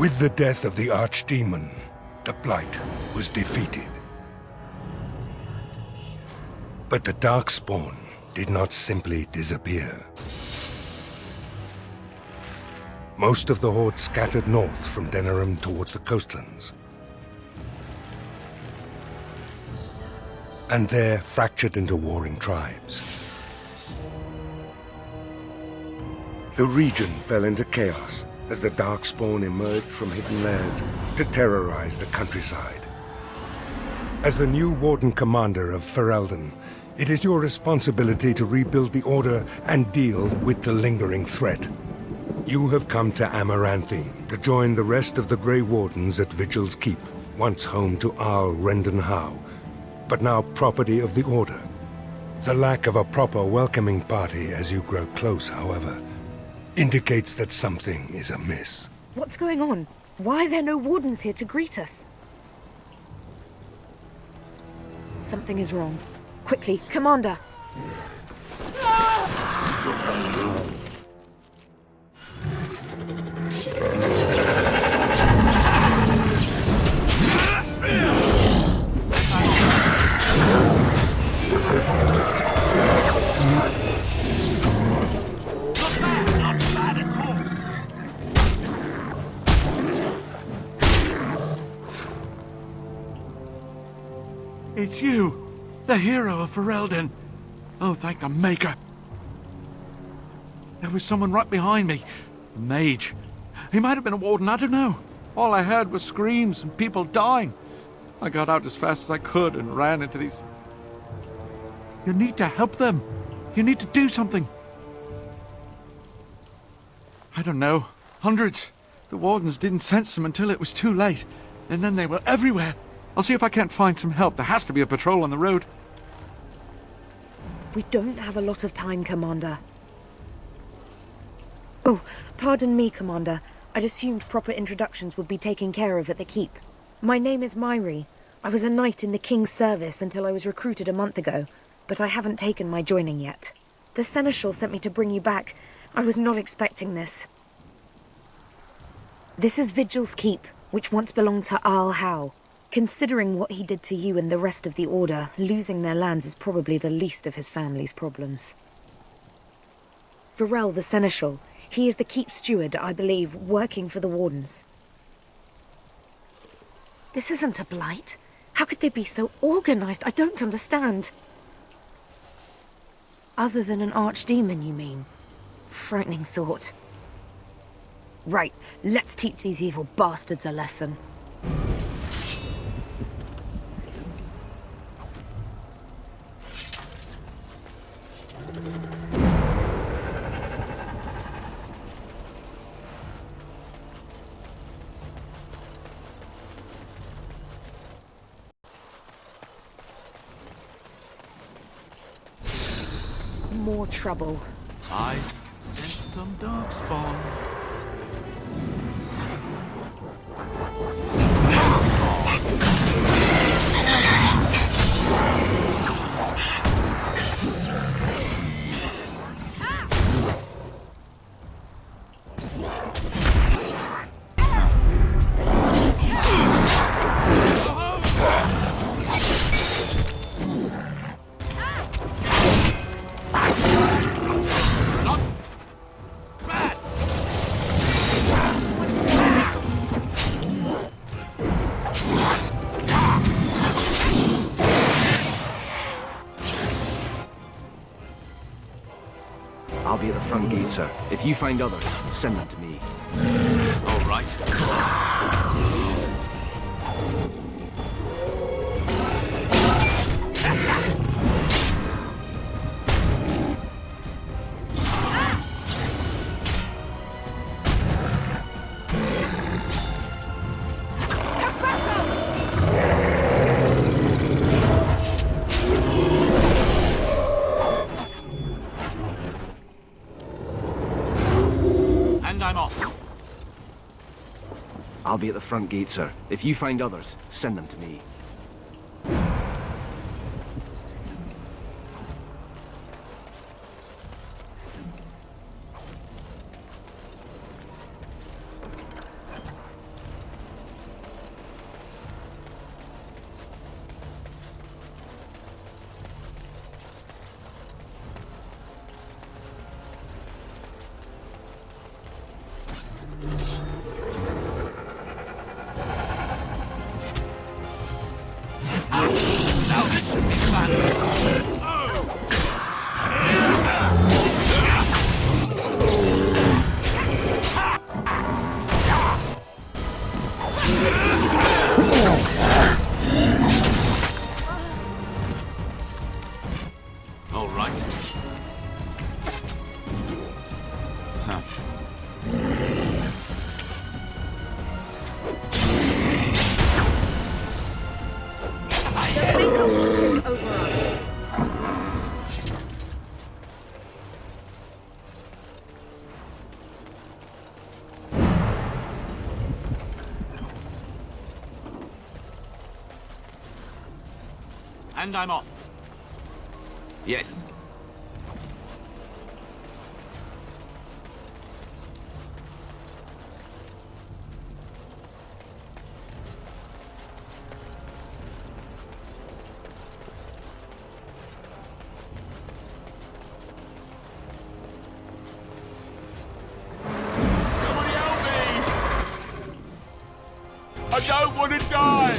With the death of the Archdemon, the Blight was defeated. But the Darkspawn did not simply disappear. Most of the Horde scattered north from Denerim towards the coastlands. And there fractured into warring tribes. The region fell into chaos as the Darkspawn emerged from hidden lairs to terrorize the countryside. As the new Warden Commander of Ferelden, it is your responsibility to rebuild the Order and deal with the lingering threat. You have come to Amaranthine to join the rest of the Grey Wardens at Vigil's Keep, once home to Arl Rendenhau, but now property of the Order. The lack of a proper welcoming party as you grow close, however, indicates that something is amiss. What's going on? Why are there no wardens here to greet us? Something is wrong. Quickly, Commander! It's you, the hero of Ferelden. Oh, thank the Maker. There was someone right behind me. A mage. He might have been a warden, I don't know. All I heard was screams and people dying. I got out as fast as I could and ran into these... You need to help them. You need to do something. I don't know. Hundreds. The wardens didn't sense them until it was too late. And then they were everywhere. I'll see if I can't find some help. There has to be a patrol on the road. We don't have a lot of time, Commander. Oh, pardon me, Commander. I'd assumed proper introductions would be taken care of at the Keep. My name is Myri. I was a knight in the King's service until I was recruited a month ago, but I haven't taken my joining yet. The Seneschal sent me to bring you back. I was not expecting this. This is Vigil's Keep, which once belonged to Arl Howe. Considering what he did to you and the rest of the Order, losing their lands is probably the least of his family's problems. Varel the Seneschal, he is the Keep steward, I believe, working for the Wardens. This isn't a blight. How could they be so organized? I don't understand. Other than an archdemon, you mean? Frightening thought. Right, let's teach these evil bastards a lesson. More trouble. I sense some darkspawn. I'll be at the front gate, sir. If you find others, send them to me. All right. I'm off. I'll be at the front gate, sir. If you find others, send them to me. Listen, man. All right. Huh. The Vigil watches over us. And I'm off. Yes. Somebody help me! I don't want to die!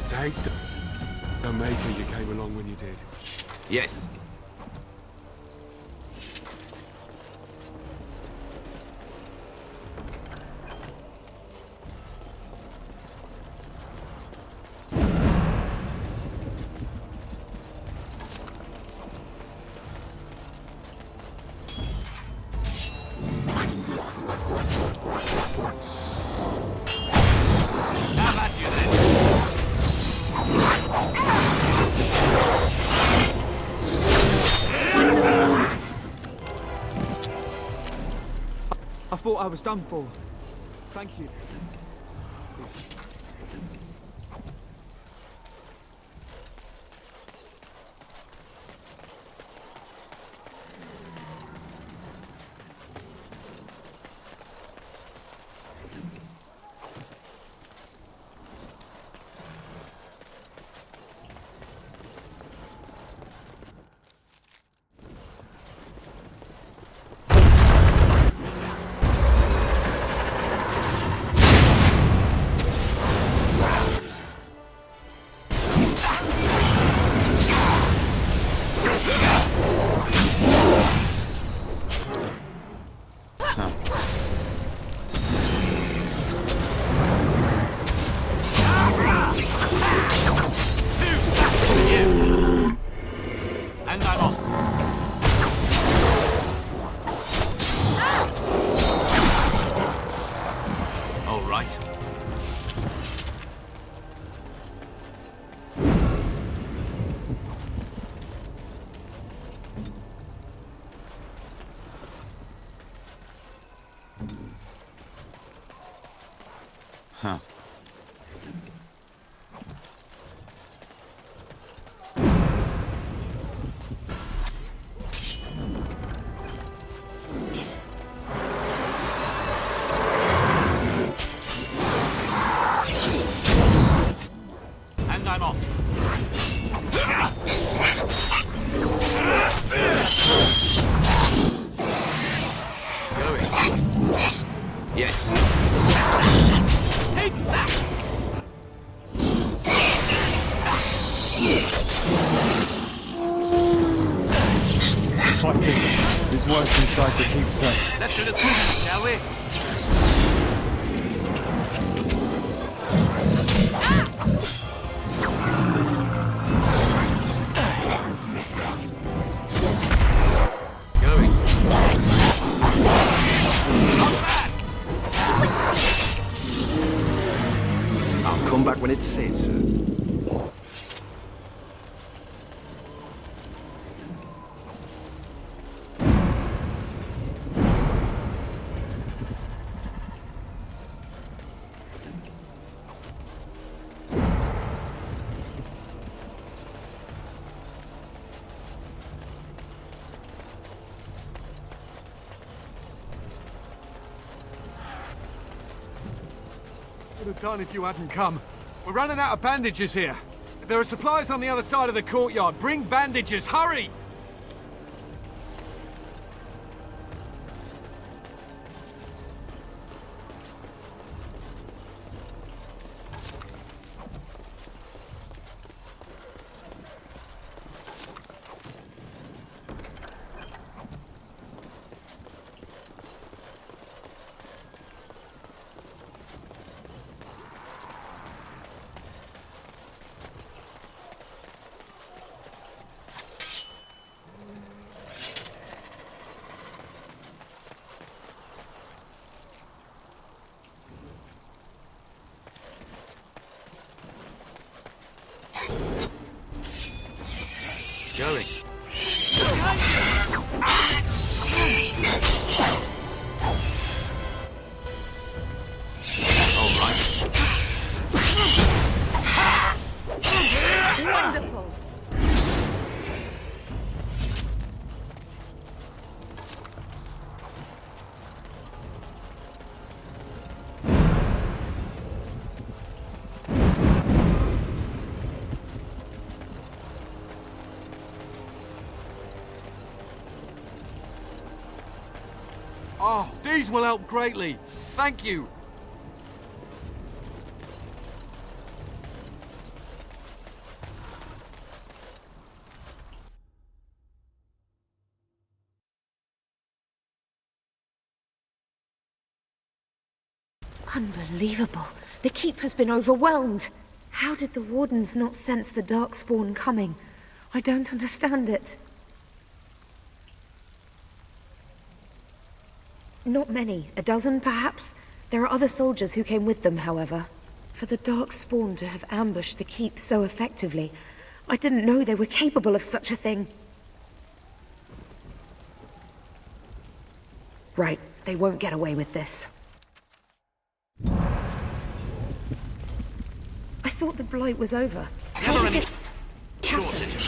Thank the Maker you came along when you did. Yes. How about you then? I thought I was done for. Thank you. And I'm off. All right. Huh. And I'm off. Going. Yes. Take that! Fighting is worse inside the keep, sir. Let's do this, shall we? Going. Not bad! I'll come back when it's safe, sir. Would have done if you hadn't come. We're running out of bandages here. There are supplies on the other side of the courtyard. Bring bandages, hurry! Going. All right. Wonderful. Oh, these will help greatly. Thank you. Unbelievable. The keep has been overwhelmed. How did the Wardens not sense the Darkspawn coming? I don't understand it. Not many. A dozen, perhaps? There are other soldiers who came with them, however. For the Darkspawn to have ambushed the keep so effectively, I didn't know they were capable of such a thing. Right, they won't get away with this. I thought the Blight was over. Never any This- shortage of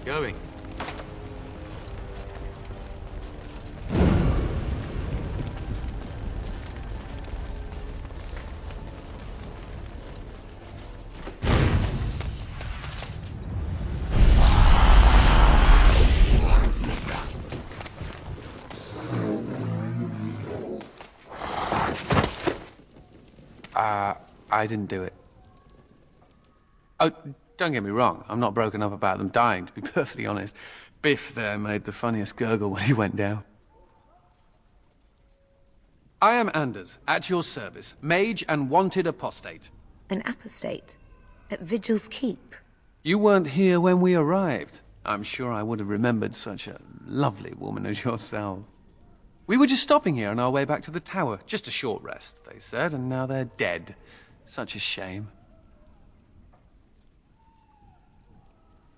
going. I didn't do it. Oh, don't get me wrong, I'm not broken up about them dying, to be perfectly honest. Biff there made the funniest gurgle when he went down. I am Anders, at your service, mage and wanted apostate. An apostate? At Vigil's keep? You weren't here when we arrived. I'm sure I would have remembered such a lovely woman as yourself. We were just stopping here on our way back to the tower. Just a short rest, they said, and now they're dead. Such a shame.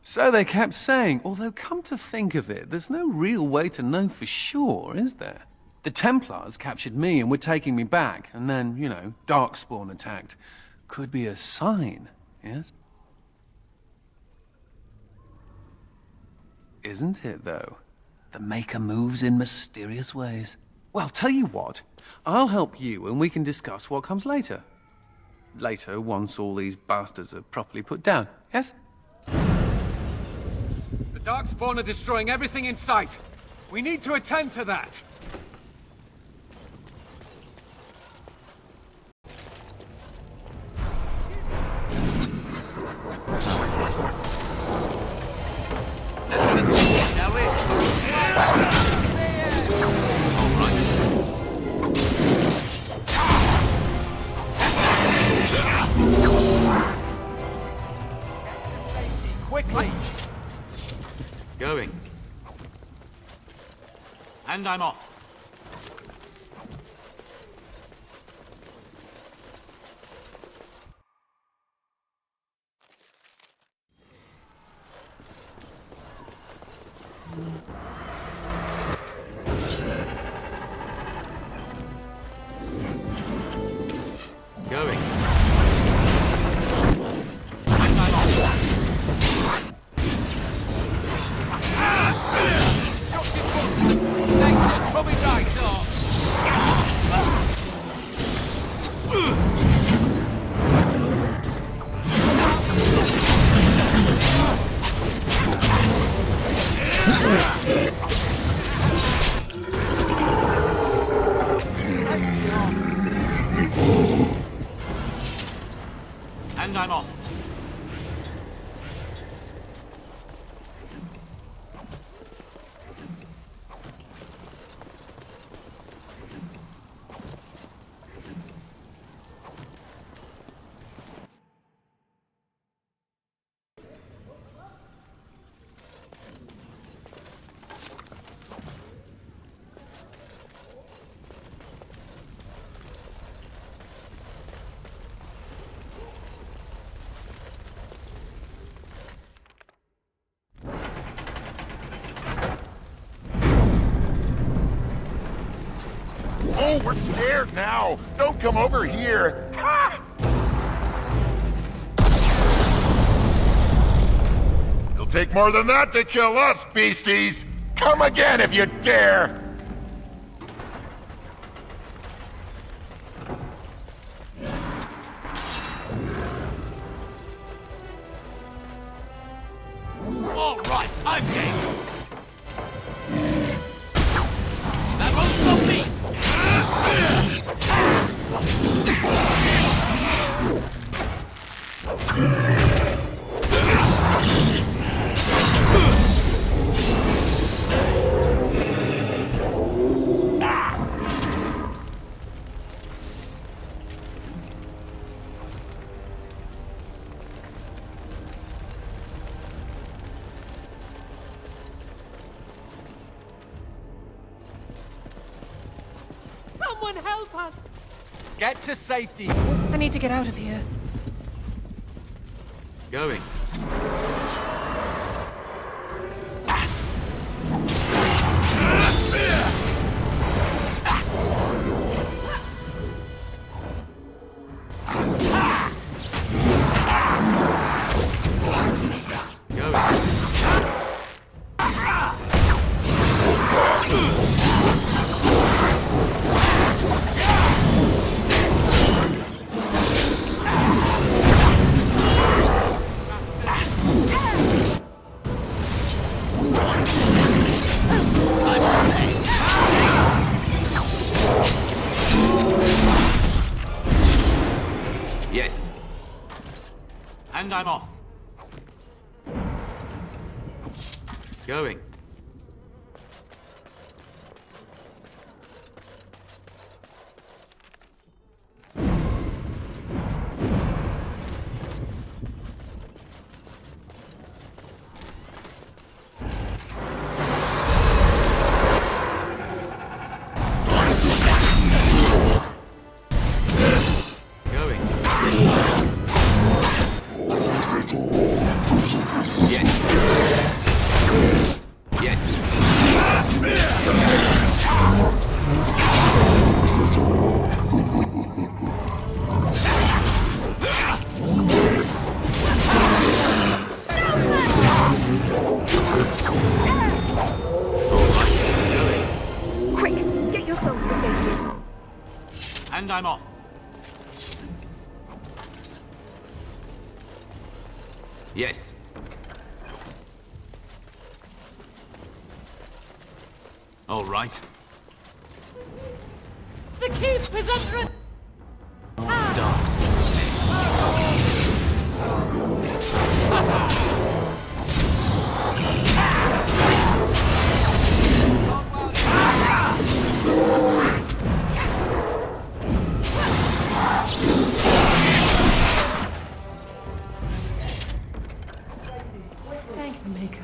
So they kept saying, although come to think of it, there's no real way to know for sure, is there? The Templars captured me and were taking me back, and then, you know, Darkspawn attacked. Could be a sign, yes? Isn't it, though? The Maker moves in mysterious ways. Well, tell you what, I'll help you and we can discuss what comes later. Later, once all these bastards are properly put down, yes? The Darkspawn are destroying everything in sight. We need to attend to that. Quickly! Going. And I'm off. Going. And I'm off. And I'm off. Oh, we're scared now! Don't come over here! Ha! It'll take more than that to kill us, beasties! Come again if you dare! All right, I'm game. That won't stop me. Someone help us! Get to safety. I need to get out of here. Going. Yes. And I'm off. Going. Going. Yes. Yes. Quick, get yourselves to safety. And I'm off. Yes. All right. The keep is under attack! Thank the Maker.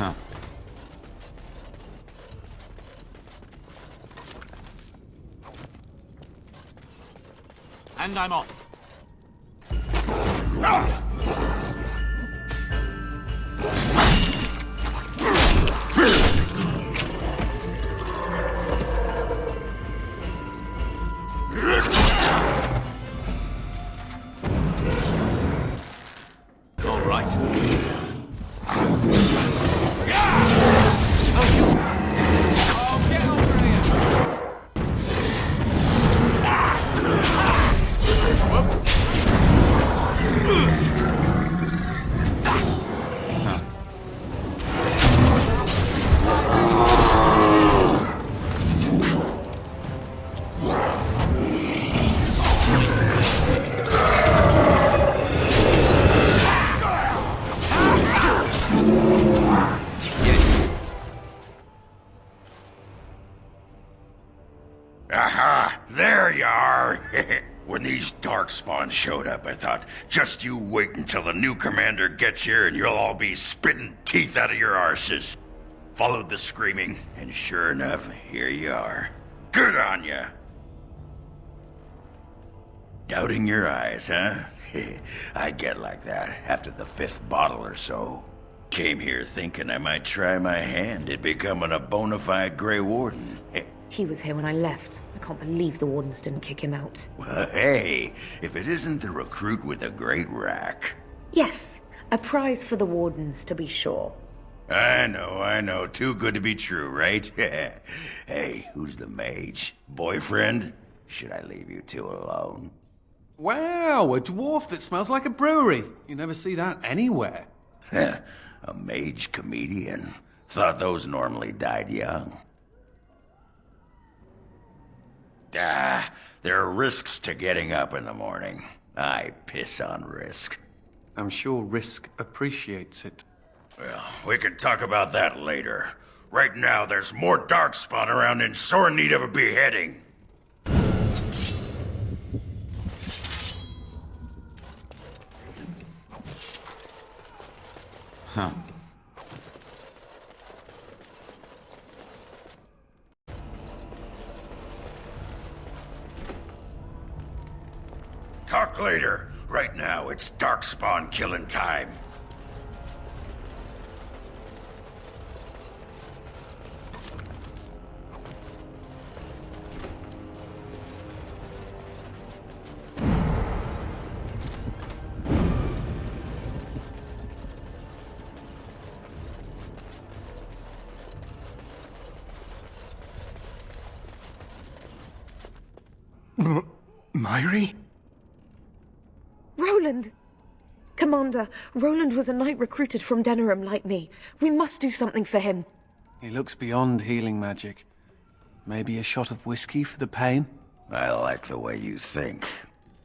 Huh. And I'm off. All right. Aha! There you are! When these darkspawn showed up, I thought, just you wait until the new commander gets here and you'll all be spitting teeth out of your arses. Followed the screaming, and sure enough, here you are. Good on ya! Doubting your eyes, huh? I get like that after the 5th bottle or so. Came here thinking I might try my hand at becoming a bona fide Grey Warden. He was here when I left. I can't believe the Wardens didn't kick him out. Well, hey, if it isn't the recruit with a great rack. Yes, a prize for the Wardens, to be sure. I know. Too good to be true, right? Hey, who's the mage? Boyfriend? Should I leave you two alone? Wow, a dwarf that smells like a brewery. You never see that anywhere. A mage comedian. Thought those normally died young. There are risks to getting up in the morning. I piss on risk. I'm sure Risk appreciates it. Well, we can talk about that later. Right now, there's more darkspawn around in sore need of a beheading. Huh. Talk later. Right now, it's darkspawn killing time. Myri? Roland! Commander, Roland was a knight recruited from Denerim like me. We must do something for him. He looks beyond healing magic. Maybe a shot of whiskey for the pain? I like the way you think.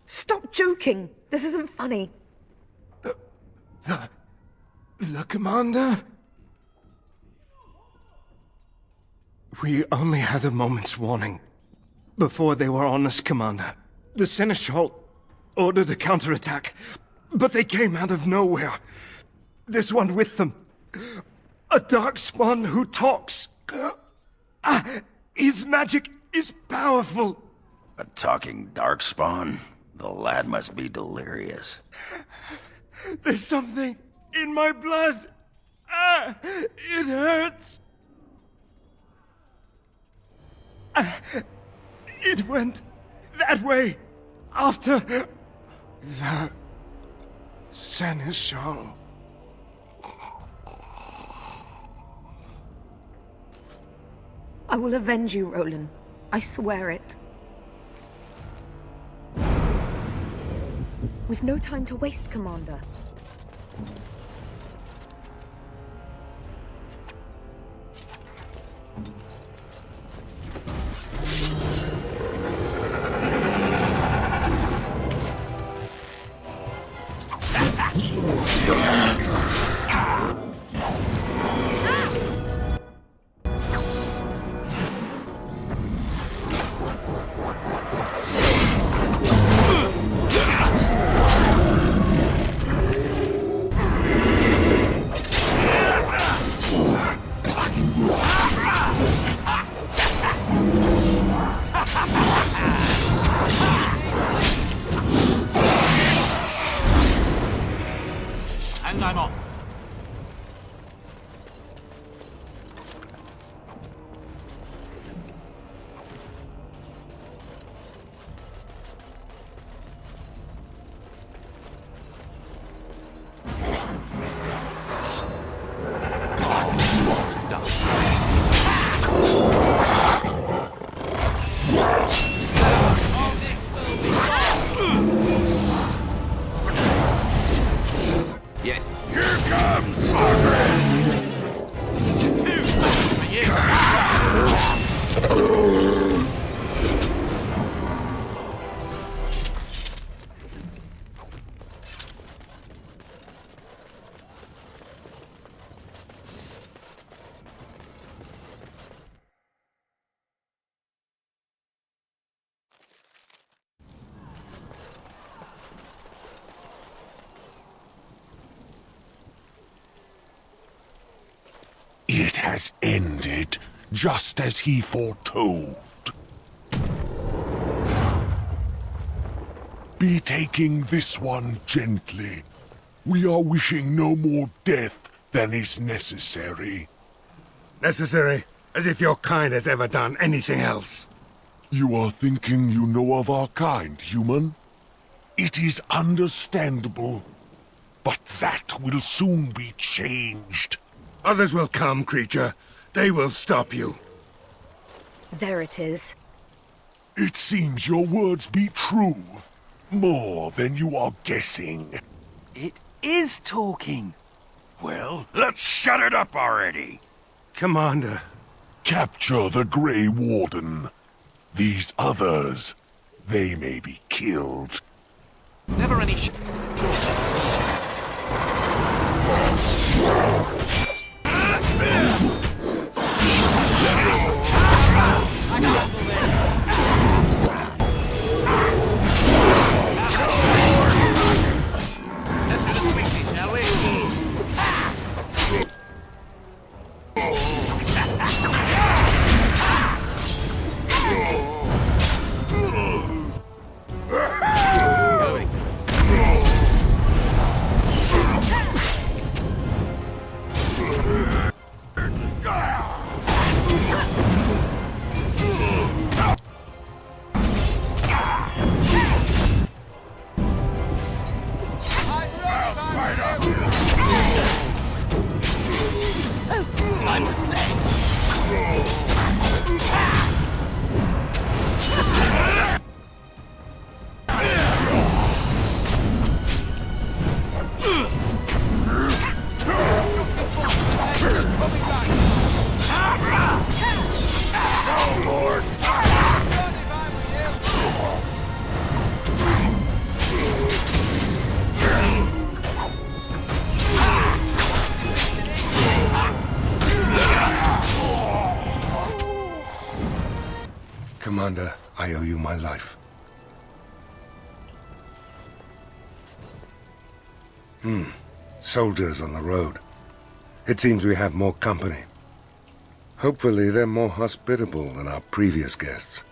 Stop joking! This isn't funny. The commander? We only had a moment's warning. Before they were on us, Commander. The Seneschal ordered a counterattack, but they came out of nowhere. There's one with them. A darkspawn who talks. His magic is powerful. A talking darkspawn? The lad must be delirious. There's something in my blood. It hurts. It went that way after the Seneschal. I will avenge you, Roland. I swear it. We've no time to waste, Commander. It has ended, just as he foretold. Be taking this one gently. We are wishing no more death than is necessary. Necessary? As if your kind has ever done anything else. You are thinking you know of our kind, human? It is understandable, but that will soon be changed. Others will come, creature. They will stop you. There it is. It seems your words be true. More than you are guessing. It is talking. Well, let's shut it up already. Commander. Capture the Grey Warden. These others, they may be killed. Never any Let's do this quickly, shall we? Commander, I owe you my life. Soldiers on the road. It seems we have more company. Hopefully they're more hospitable than our previous guests.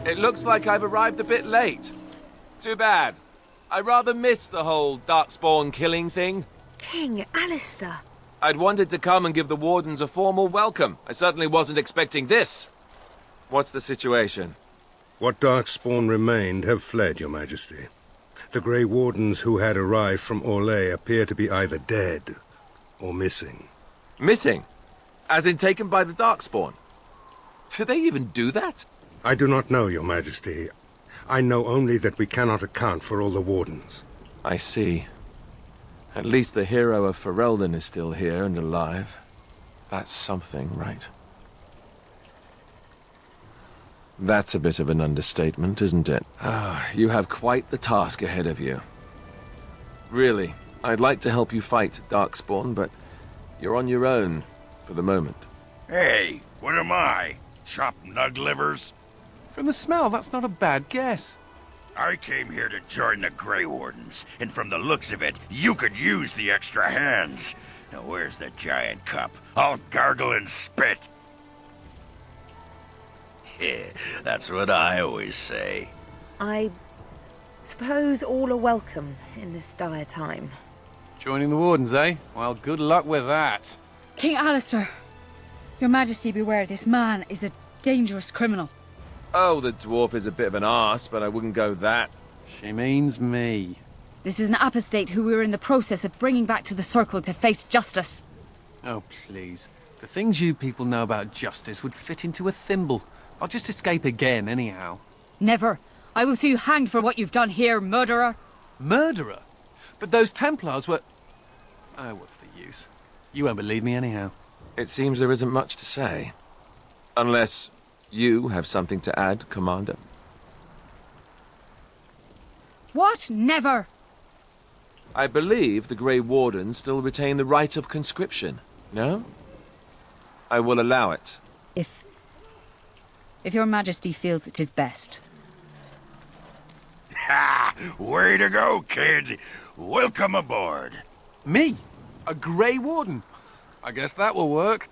It looks like I've arrived a bit late. Too bad. I rather missed the whole Darkspawn killing thing. King Alistair. I'd wanted to come and give the Wardens a formal welcome. I certainly wasn't expecting this. What's the situation? What Darkspawn remained have fled, Your Majesty. The Grey Wardens who had arrived from Orlais appear to be either dead or missing. Missing? As in taken by the Darkspawn? Do they even do that? I do not know, Your Majesty. I know only that we cannot account for all the Wardens. I see. At least the hero of Ferelden is still here and alive. That's something, right? That's a bit of an understatement, isn't it? Ah, you have quite the task ahead of you. Really, I'd like to help you fight Darkspawn, but you're on your own for the moment. Hey, what am I? Chopped nug livers? From the smell, that's not a bad guess. I came here to join the Grey Wardens, and from the looks of it, you could use the extra hands. Now where's the giant cup? I'll gargle and spit. That's what I always say. I suppose all are welcome in this dire time. Joining the Wardens, eh? Well, good luck with that. King Alistair, Your Majesty beware, this man is a dangerous criminal. Oh, the dwarf is a bit of an arse, but I wouldn't go that. She means me. This is an apostate who we're in the process of bringing back to the Circle to face justice. Oh, please. The things you people know about justice would fit into a thimble. I'll just escape again, anyhow. Never. I will see you hanged for what you've done here, murderer. Murderer? But those Templars were... Oh, what's the use? You won't believe me anyhow. It seems there isn't much to say. Unless you have something to add, Commander. What? Never! I believe the Grey Wardens still retain the right of conscription, no? I will allow it. If your Majesty feels it is best. Ha! Way to go, kids! Welcome aboard. Me? A Grey Warden? I guess that will work.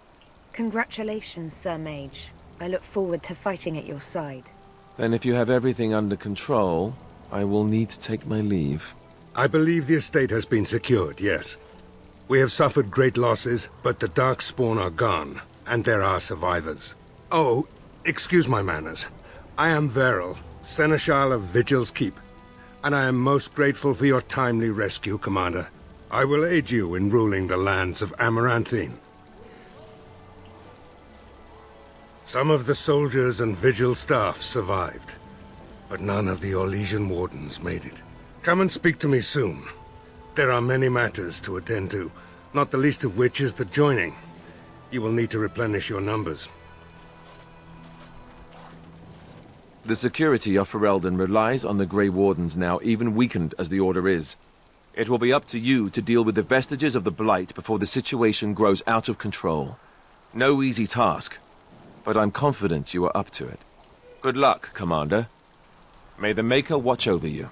Congratulations, Sir Mage. I look forward to fighting at your side. Then if you have everything under control, I will need to take my leave. I believe the estate has been secured, yes. We have suffered great losses, but the Darkspawn are gone, and there are survivors. Oh, excuse my manners. I am Veril, Seneschal of Vigil's Keep, and I am most grateful for your timely rescue, Commander. I will aid you in ruling the lands of Amaranthine. Some of the soldiers and Vigil staff survived, but none of the Orlesian Wardens made it. Come and speak to me soon. There are many matters to attend to, not the least of which is the joining. You will need to replenish your numbers. The security of Ferelden relies on the Grey Wardens now, even weakened as the Order is. It will be up to you to deal with the vestiges of the Blight before the situation grows out of control. No easy task, but I'm confident you are up to it. Good luck, Commander. May the Maker watch over you.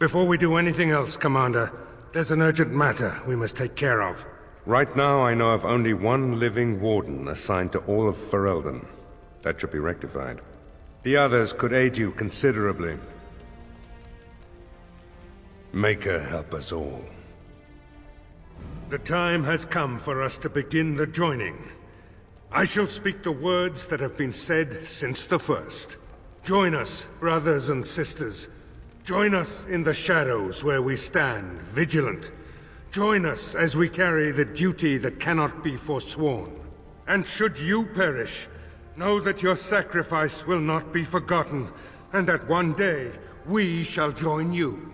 Before we do anything else, Commander, there's an urgent matter we must take care of. Right now, I know of only one living warden assigned to all of Ferelden. That should be rectified. The others could aid you considerably. Maker help us all. The time has come for us to begin the joining. I shall speak the words that have been said since the first. Join us, brothers and sisters. Join us in the shadows where we stand, vigilant. Join us as we carry the duty that cannot be forsworn. And should you perish, know that your sacrifice will not be forgotten, and that one day we shall join you.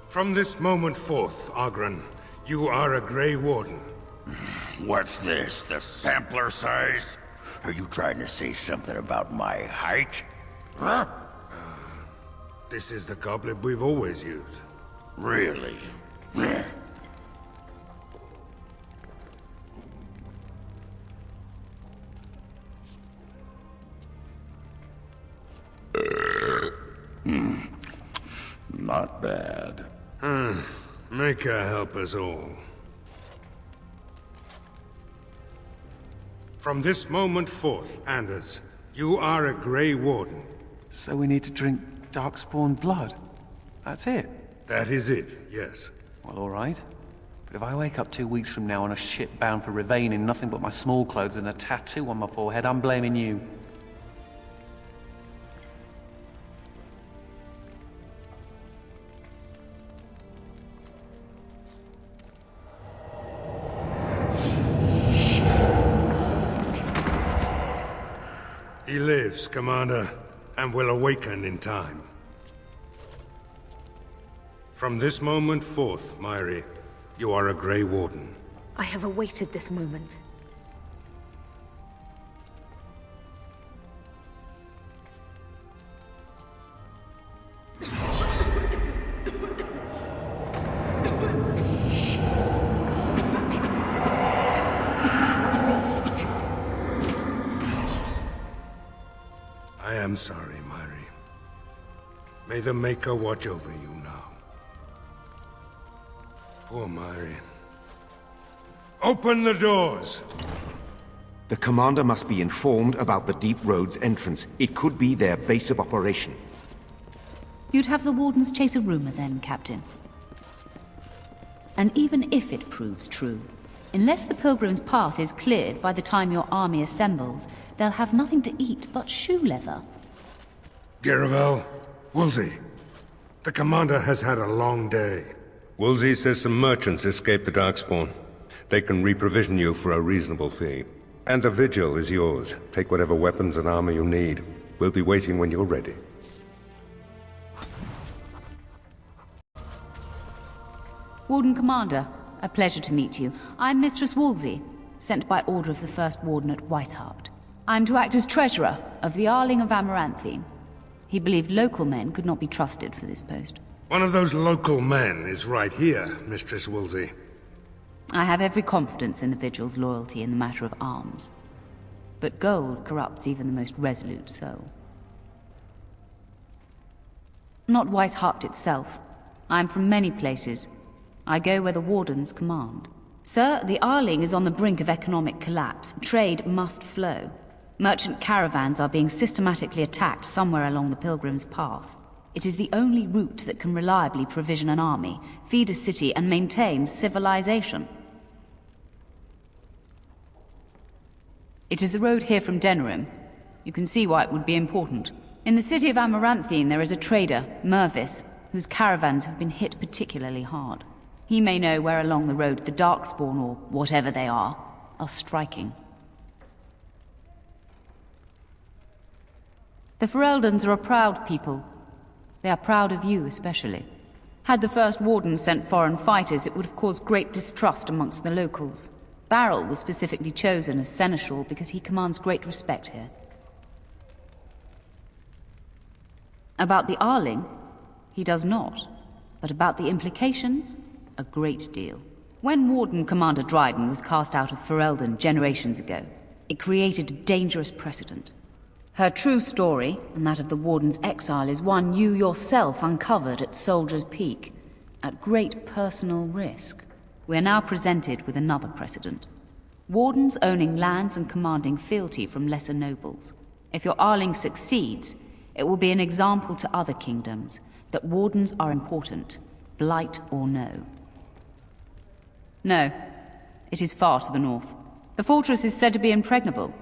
From this moment forth, Oghren, you are a Grey Warden. What's this, the sampler size? Are you trying to say something about my height? Huh? This is the goblet we've always used. Really? Not bad. Maker help us all. From this moment forth, Anders, you are a Grey Warden. So we need to drink Darkspawn blood? That's it? That is it, yes. Well, all right. But if I wake up 2 weeks from now on a ship bound for Rivain in nothing but my small clothes and a tattoo on my forehead, I'm blaming you. He lives, Commander, and will awaken in time. From this moment forth, Myri, you are a Grey Warden. I have awaited this moment. I am sorry, Myri. May the Maker watch over you now. Poor Myri. Open the doors! The Commander must be informed about the Deep Road's entrance. It could be their base of operation. You'd have the Wardens chase a rumor then, Captain. And even if it proves true, unless the Pilgrim's path is cleared by the time your army assembles, they'll have nothing to eat but shoe leather. Garavel, Woolsey, the Commander has had a long day. Woolsey says some merchants escaped the Darkspawn. They can reprovision you for a reasonable fee. And the Vigil is yours. Take whatever weapons and armor you need. We'll be waiting when you're ready. Warden Commander, A pleasure to meet you. I'm Mistress Wolsey, sent by order of the First Warden at Whiteheart. I'm to act as treasurer of the Arling of Amaranthine. He believed local men could not be trusted for this post. One of those local men is right here, Mistress Wolsey. I have every confidence in the Vigil's loyalty in the matter of arms. But gold corrupts even the most resolute soul. Not Whiteheart itself. I'm from many places. I go where the Wardens command. Sir, the Arling is on the brink of economic collapse. Trade must flow. Merchant caravans are being systematically attacked somewhere along the Pilgrim's Path. It is the only route that can reliably provision an army, feed a city, and maintain civilization. It is the road here from Denerim. You can see why it would be important. In the city of Amaranthine there is a trader, Mervis, whose caravans have been hit particularly hard. He may know where along the road the Darkspawn, or whatever they are striking. The Fereldans are a proud people. They are proud of you especially. Had the First Warden sent foreign fighters, it would have caused great distrust amongst the locals. Barrel was specifically chosen as seneschal because he commands great respect here. About the Arling, he does not. But about the implications, a great deal. When Warden Commander Dryden was cast out of Ferelden generations ago, it created a dangerous precedent. Her true story, and that of the Warden's exile, is one you yourself uncovered at Soldier's Peak, at great personal risk. We are now presented with another precedent. Wardens owning lands and commanding fealty from lesser nobles. If your Arling succeeds, it will be an example to other kingdoms that Wardens are important, blight or no. No, it is far to the north. The fortress is said to be impregnable.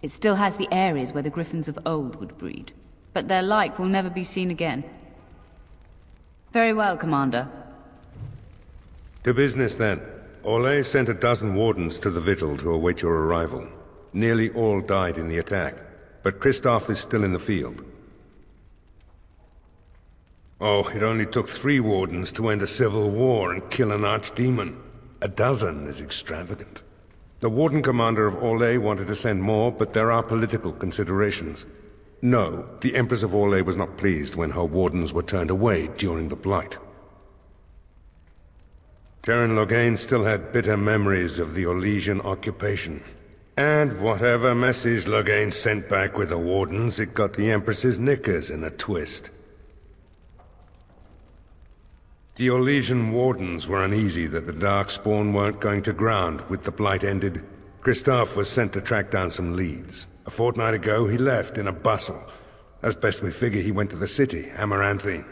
It still has the areas where the griffins of old would breed, but their like will never be seen again. Very well, Commander. To business, then. Orlais sent a dozen wardens to the Vigil to await your arrival. Nearly all died in the attack, but Kristoff is still in the field. Oh, it only took 3 wardens to end a civil war and kill an archdemon. A dozen is extravagant. The Warden Commander of Orlais wanted to send more, but there are political considerations. No, the Empress of Orlais was not pleased when her wardens were turned away during the Blight. Terran Loghain still had bitter memories of the Orlesian occupation. And whatever message Loghain sent back with the wardens, it got the Empress's knickers in a twist. The Orlesian wardens were uneasy that the Darkspawn weren't going to ground with the Blight ended. Kristoff was sent to track down some leads. A fortnight ago, he left in a bustle. As best we figure, he went to the city, Amaranthine.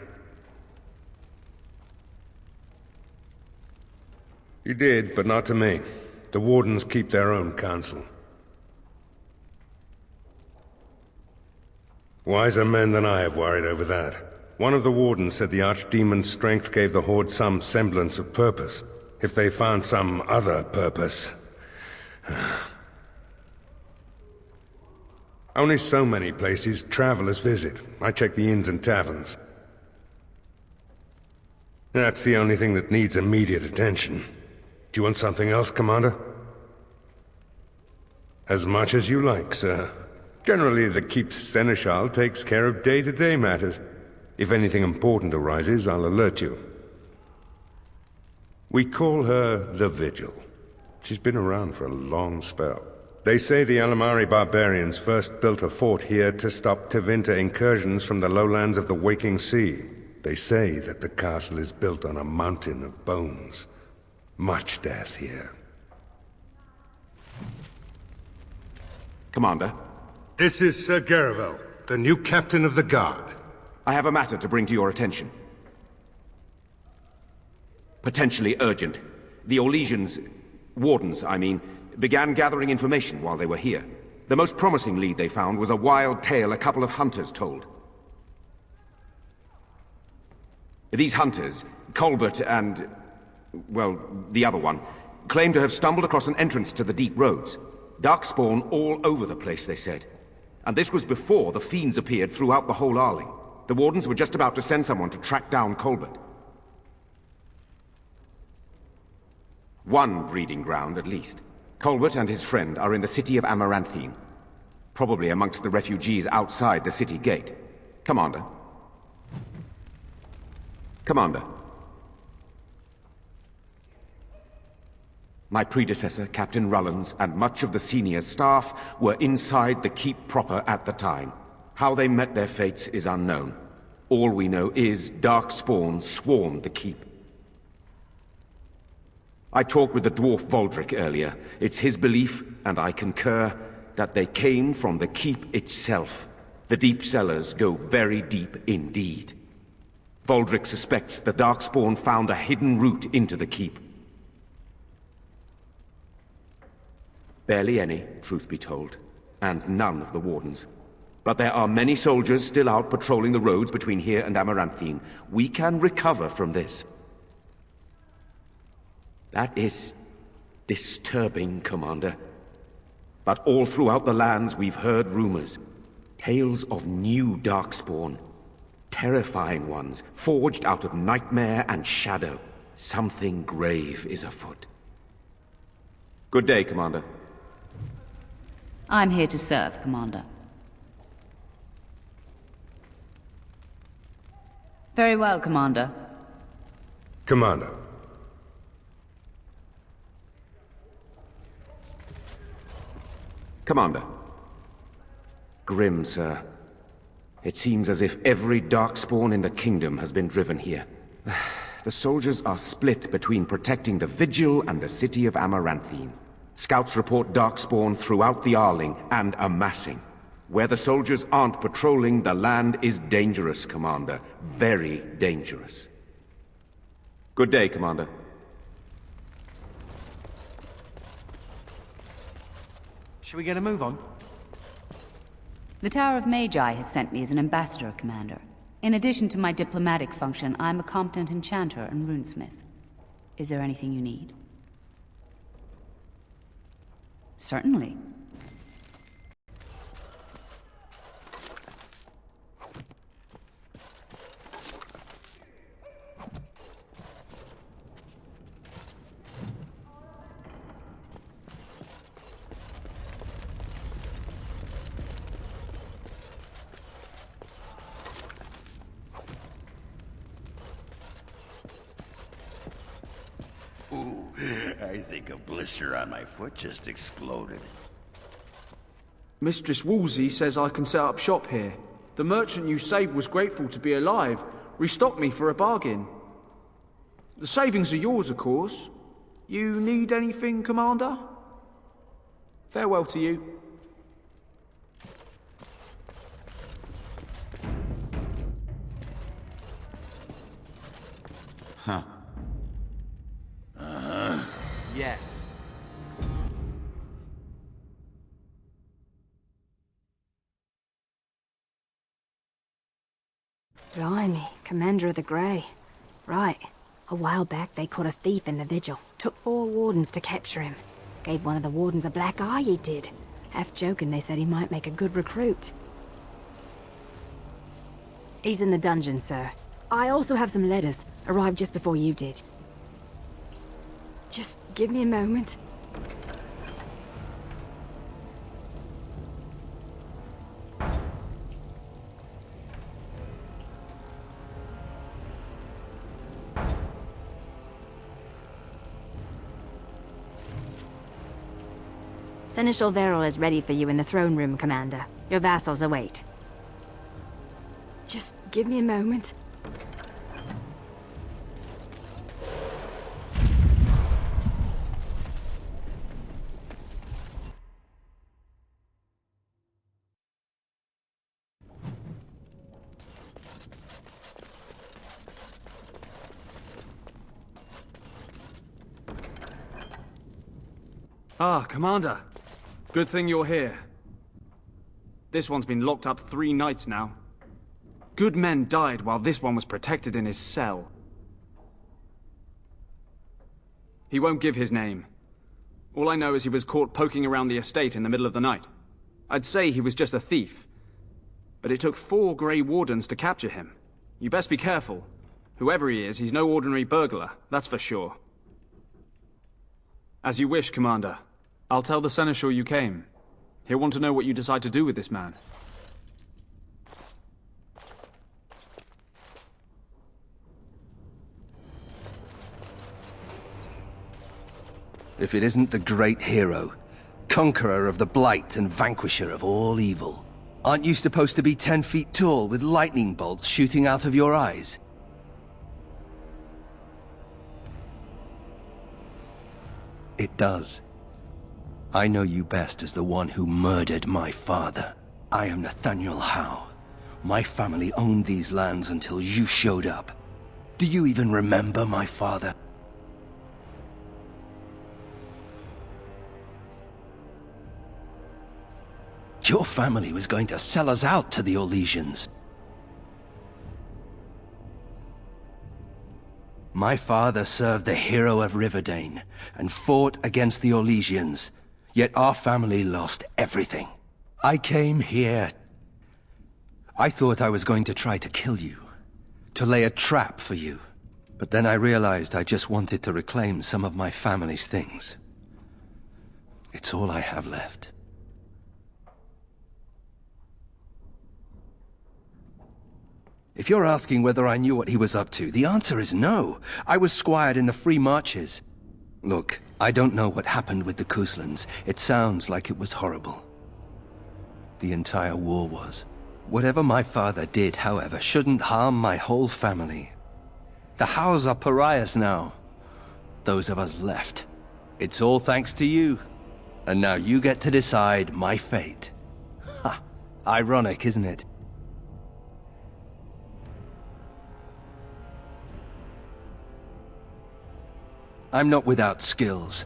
He did, but not to me. The wardens keep their own counsel. Wiser men than I have worried over that. One of the wardens said the archdemon's strength gave the Horde some semblance of purpose. If they found some other purpose... Only so many places travelers visit. I check the inns and taverns. That's the only thing that needs immediate attention. Do you want something else, Commander? As much as you like, sir. Generally, the Keep's Seneschal takes care of day-to-day matters. If anything important arises, I'll alert you. We call her the Vigil. She's been around for a long spell. They say the Alamari barbarians first built a fort here to stop Tevinter incursions from the lowlands of the Waking Sea. They say that the castle is built on a mountain of bones. Much death here. Commander? This is Sir Garavel, the new captain of the guard. I have a matter to bring to your attention. Potentially urgent. The Orlesians, wardens, I mean, began gathering information while they were here. The most promising lead they found was a wild tale a couple of hunters told. These hunters, Colbert and, well, the other one, claim to have stumbled across an entrance to the deep roads. Darkspawn all over the place, they said. And this was before the fiends appeared throughout the whole Arling. The wardens were just about to send someone to track down Colbert. One breeding ground, at least. Colbert and his friend are in the city of Amaranthine. Probably amongst the refugees outside the city gate. Commander. Commander. My predecessor, Captain Rullans, and much of the senior staff were inside the keep proper at the time. How they met their fates is unknown. All we know is Darkspawn swarmed the keep. I talked with the dwarf Voldrick earlier. It's his belief, and I concur, that they came from the keep itself. The deep cellars go very deep indeed. Voldrick suspects the Darkspawn found a hidden route into the keep. Barely any, truth be told, and none of the Wardens. But there are many soldiers still out patrolling the roads between here and Amaranthine. We can recover from this. That is disturbing, Commander. But all throughout the lands we've heard rumors. Tales of new Darkspawn. Terrifying ones, forged out of nightmare and shadow. Something grave is afoot. Good day, Commander. I'm here to serve, Commander. Very well, Commander. Commander. Commander. Grim, sir. It seems as if every Darkspawn in the kingdom has been driven here. The soldiers are split between protecting the Vigil and the city of Amaranthine. Scouts report Darkspawn throughout the Arling and amassing. Where the soldiers aren't patrolling, the land is dangerous, Commander. Very dangerous. Good day, Commander. Shall we get a move on? The Tower of Magi has sent me as an ambassador, Commander. In addition to my diplomatic function, I'm a competent enchanter and runesmith. Is there anything you need? Certainly. Ooh, I think a blister on my foot just exploded. Mistress Wolsey says I can set up shop here. The merchant you saved was grateful to be alive, restocked me for a bargain. The savings are yours, of course. You need anything, Commander? Farewell to you. Huh. Yes. Blimey, Commander of the Grey. Right. A while back they caught a thief in the Vigil. Took 4 wardens to capture him. Gave one of the wardens a black eye, he did. Half joking, they said he might make a good recruit. He's in the dungeon, sir. I also have some letters. Arrived just before you did. Just give me a moment. Seneschal Verrill is ready for you in the throne room, Commander. Your vassals await. Just give me a moment. Ah, Commander. Good thing you're here. This one's been locked up 3 nights now. Good men died while this one was protected in his cell. He won't give his name. All I know is he was caught poking around the estate in the middle of the night. I'd say he was just a thief. But it took 4 Grey Wardens to capture him. You best be careful. Whoever he is, he's no ordinary burglar, that's for sure. As you wish, Commander. I'll tell the Seneschal you came. He'll want to know what you decide to do with this man. If it isn't the great hero, conqueror of the Blight and vanquisher of all evil. Aren't you supposed to be 10 feet tall with lightning bolts shooting out of your eyes? It does. I know you best as the one who murdered my father. I am Nathaniel Howe. My family owned these lands until you showed up. Do you even remember my father? Your family was going to sell us out to the Orlesians. My father served the hero of Riverdane and fought against the Orlesians, yet our family lost everything. I came here. I thought I was going to try to kill you, to lay a trap for you. But then I realized I just wanted to reclaim some of my family's things. It's all I have left. If you're asking whether I knew what he was up to, the answer is no. I was squired in the Free Marches. Look, I don't know what happened with the Kuslans. It sounds like it was horrible. The entire war was. Whatever my father did, however, shouldn't harm my whole family. The Howes are pariahs now. Those of us left. It's all thanks to you. And now you get to decide my fate. Ha! Ironic, isn't it? I'm not without skills.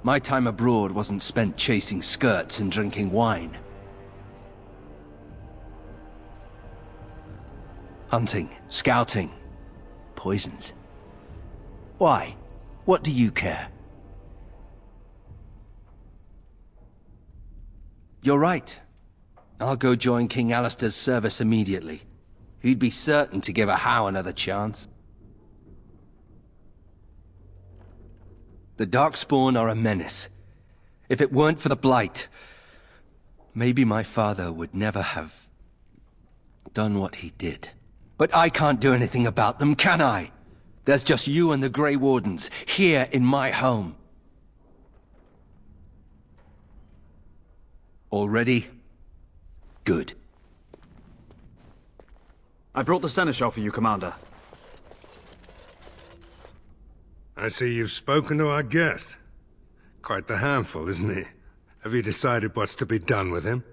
My time abroad wasn't spent chasing skirts and drinking wine. Hunting, scouting, poisons. Why? What do you care? You're right. I'll go join King Alistair's service immediately. He'd be certain to give a Howe another chance. The Darkspawn are a menace. If it weren't for the Blight, maybe my father would never have done what he did. But I can't do anything about them, can I? There's just you and the Grey Wardens, here in my home. All ready? Good. I brought the Seneschal for you, Commander. I see you've spoken to our guest. Quite the handful, isn't he? Have you decided what's to be done with him?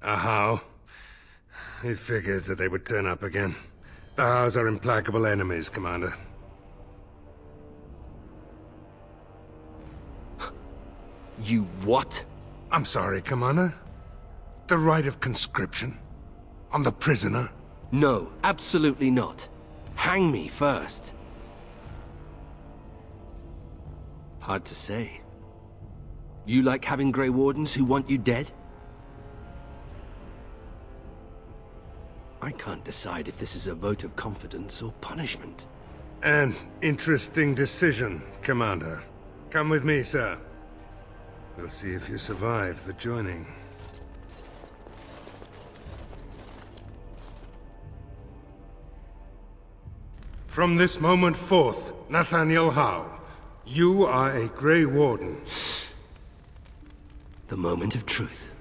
A Howe? He figures that they would turn up again. The Howes are implacable enemies, Commander. You what? I'm sorry, Commander. The right of conscription? On the prisoner? No, absolutely not. Hang me first. Hard to say. You like having Grey Wardens who want you dead? I can't decide if this is a vote of confidence or punishment. An interesting decision, Commander. Come with me, sir. We'll see if you survive the joining. From this moment forth, Nathaniel Howe, you are a Grey Warden. The moment of truth.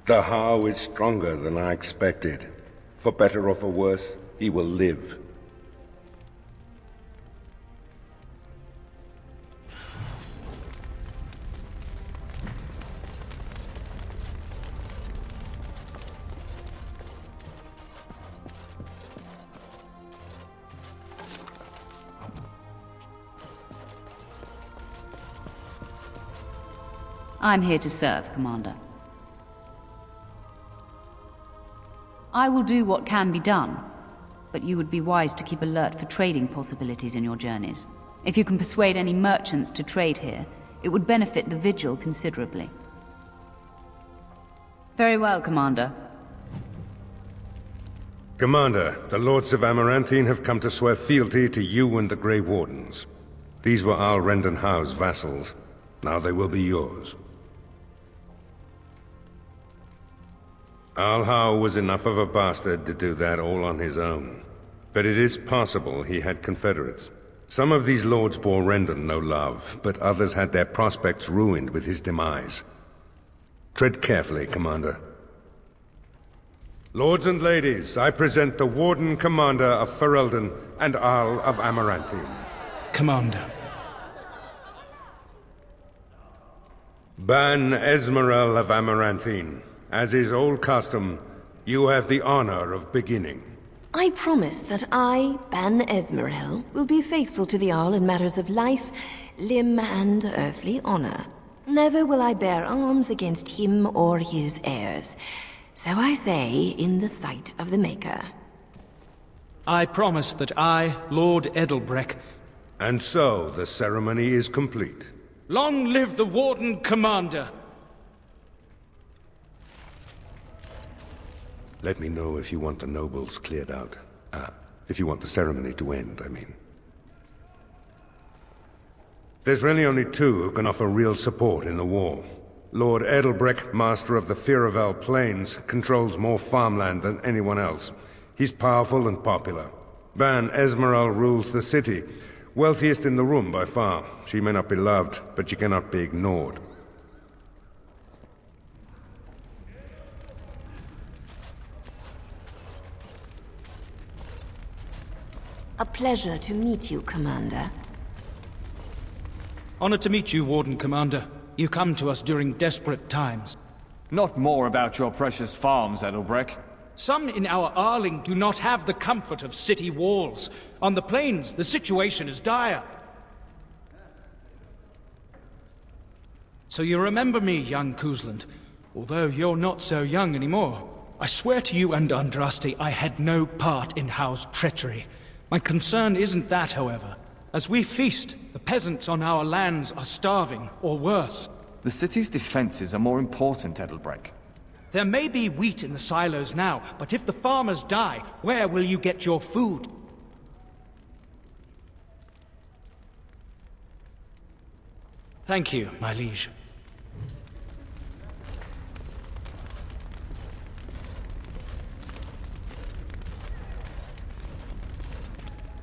The Howe is stronger than I expected. For better or for worse, he will live. I'm here to serve, Commander. I will do what can be done. but you would be wise to keep alert for trading possibilities in your journeys. If you can persuade any merchants to trade here, it would benefit the Vigil considerably. Very well, Commander. Commander, the Lords of Amaranthine have come to swear fealty to you and the Grey Wardens. These were Al Rendenhau's vassals. Now they will be yours. Al Howe was enough of a bastard to do that all on his own. But it is possible he had confederates. Some of these lords bore Rendon no love, but others had their prospects ruined with his demise. Tread carefully, Commander. Lords and ladies, I present the Warden Commander of Ferelden and Arl of Amaranthine. Commander. Ban Esmerel of Amaranthine. As is old custom, you have the honor of beginning. I promise that I, Ban Esmerel, will be faithful to the Arl in matters of life, limb, and earthly honor. Never will I bear arms against him or his heirs. So I say, in the sight of the Maker. I promise that I, Lord Edelbreck... And so, the ceremony is complete. Long live the Warden Commander! Let me know if you want the nobles cleared out. If you want the ceremony to end, I mean. There's really only two who can offer real support in the war. Lord Edelbreck, master of the Firavel Plains, controls more farmland than anyone else. He's powerful and popular. Ban Esmeralda rules the city. Wealthiest in the room by far. She may not be loved, but she cannot be ignored. A pleasure to meet you, Commander. Honored to meet you, Warden Commander. You come to us during desperate times. Not more about your precious farms, Edelbreck. Some in our Arling do not have the comfort of city walls. On the plains, the situation is dire. So you remember me, young Kuzland, although you're not so young anymore. I swear to you and Andraste I had no part in Howe's treachery. My concern isn't that, however. As we feast, the peasants on our lands are starving, or worse. The city's defenses are more important, Edelbreck. There may be wheat in the silos now, but if the farmers die, where will you get your food? Thank you, my liege.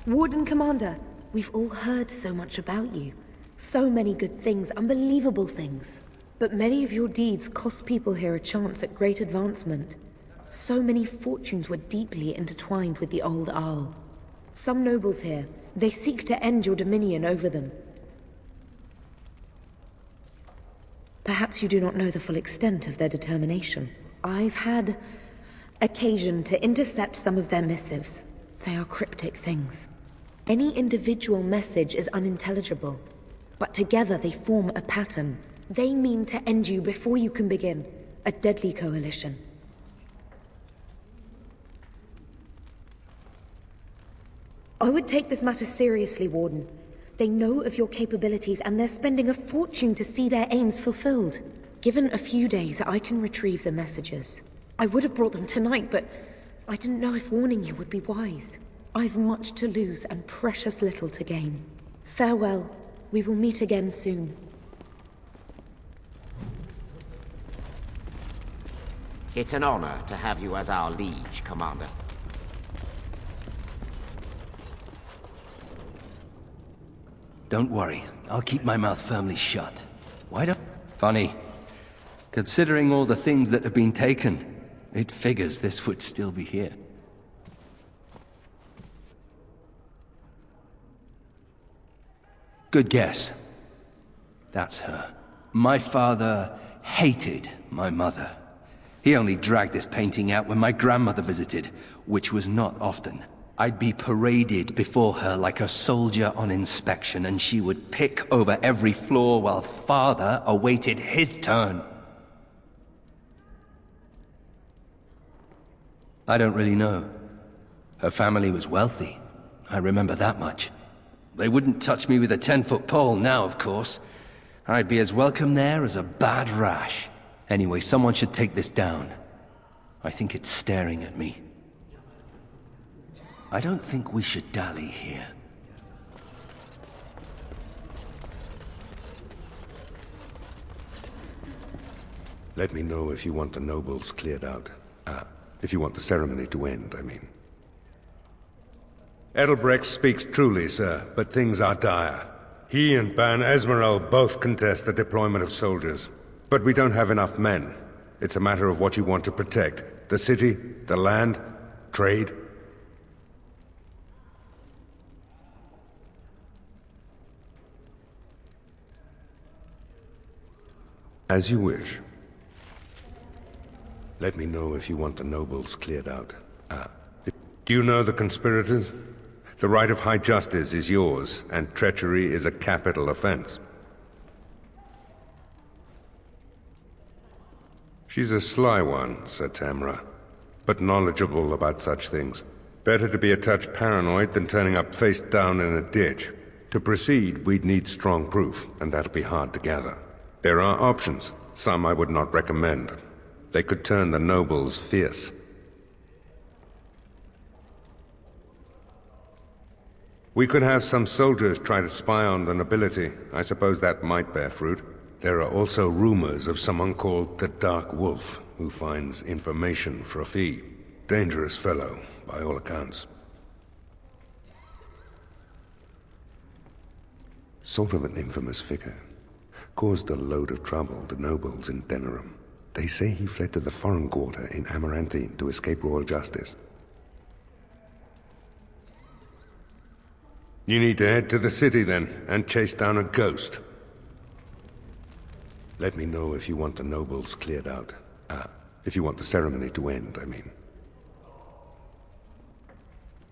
Warden Commander, we've all heard so much about you. So many good things, unbelievable things. But many of your deeds cost people here a chance at great advancement. So many fortunes were deeply intertwined with the old Arl. Some nobles here, they seek to end your dominion over them. Perhaps you do not know the full extent of their determination. I've had occasion to intercept some of their missives. They are cryptic things. Any individual message is unintelligible, but together they form a pattern. They mean to end you before you can begin. A deadly coalition. I would take this matter seriously, Warden. They know of your capabilities and they're spending a fortune to see their aims fulfilled. Given a few days, I can retrieve the messages. I would have brought them tonight, but I didn't know if warning you would be wise. I've much to lose and precious little to gain. Farewell. We will meet again soon. It's an honor to have you as our liege, Commander. Don't worry, I'll keep my mouth firmly shut. Why don't... Funny. Considering all the things that have been taken, it figures this would still be here. Good guess. That's her. My father hated my mother. He only dragged this painting out when my grandmother visited, which was not often. I'd be paraded before her like a soldier on inspection, and she would pick over every flaw while father awaited his turn. I don't really know. Her family was wealthy. I remember that much. They wouldn't touch me with a 10-foot pole now, of course. I'd be as welcome there as a bad rash. Anyway, someone should take this down. I think it's staring at me. I don't think we should dally here. Let me know if you want the nobles cleared out. If you want the ceremony to end, I mean. Edelbrecht speaks truly, sir, but things are dire. He and Ban Esmeralda both contest the deployment of soldiers. But we don't have enough men. It's a matter of what you want to protect. The city, the land, trade. As you wish. Let me know if you want the nobles cleared out. Do you know the conspirators? The right of high justice is yours, and treachery is a capital offense. She's a sly one, said Tamra, but knowledgeable about such things. Better to be a touch paranoid than turning up face down in a ditch. To proceed, we'd need strong proof, and that'll be hard to gather. There are options, some I would not recommend. They could turn the nobles fierce. We could have some soldiers try to spy on the nobility. I suppose that might bear fruit. There are also rumors of someone called the Dark Wolf, who finds information for a fee. Dangerous fellow, by all accounts. Sort of an infamous figure. Caused a load of trouble to nobles in Denerim. They say he fled to the foreign quarter in Amaranthine to escape royal justice. You need to head to the city then, and chase down a ghost. Let me know if you want the nobles cleared out. If you want the ceremony to end, I mean.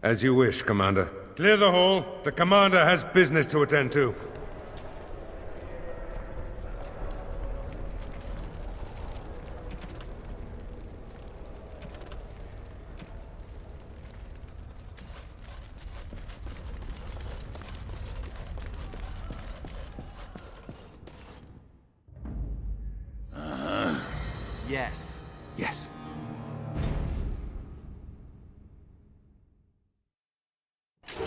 As you wish, Commander. Clear the hall. The Commander has business to attend to. Yes. Yes. Did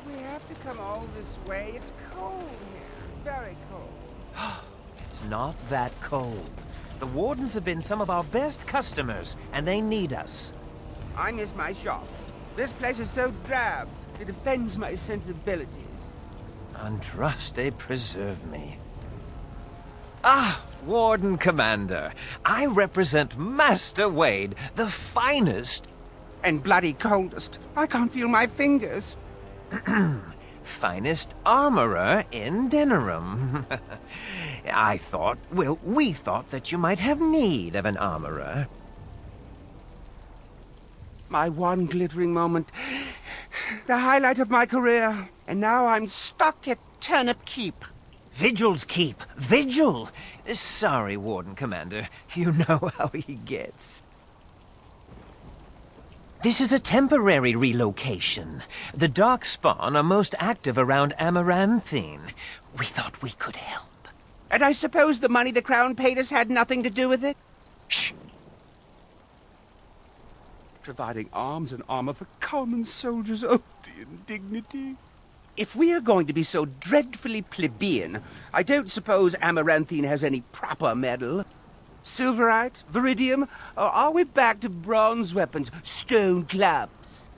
we have to come all this way? It's cold here. Very cold. It's not that cold. The Wardens have been some of our best customers, and they need us. I miss my shop. This place is so drab. It offends my sensibilities. Andraste preserve me. Ah, Warden Commander. I represent Master Wade, the finest... And bloody coldest. I can't feel my fingers. finest armorer in Denerim. I thought, well, we thought that you might have need of an armorer. My one glittering moment. The highlight of my career. And now I'm stuck at Turnip Keep. Vigil's Keep. Vigil! Sorry, Warden Commander. You know how he gets. This is a temporary relocation. The Darkspawn are most active around Amaranthine. We thought we could help. And I suppose the money the Crown paid us had nothing to do with it? Shh! Providing arms and armor for common soldiers. Oh, the indignity. If we are going to be so dreadfully plebeian, I don't suppose Amaranthine has any proper metal. Silverite? Viridium? Or are we back to bronze weapons, stone clubs?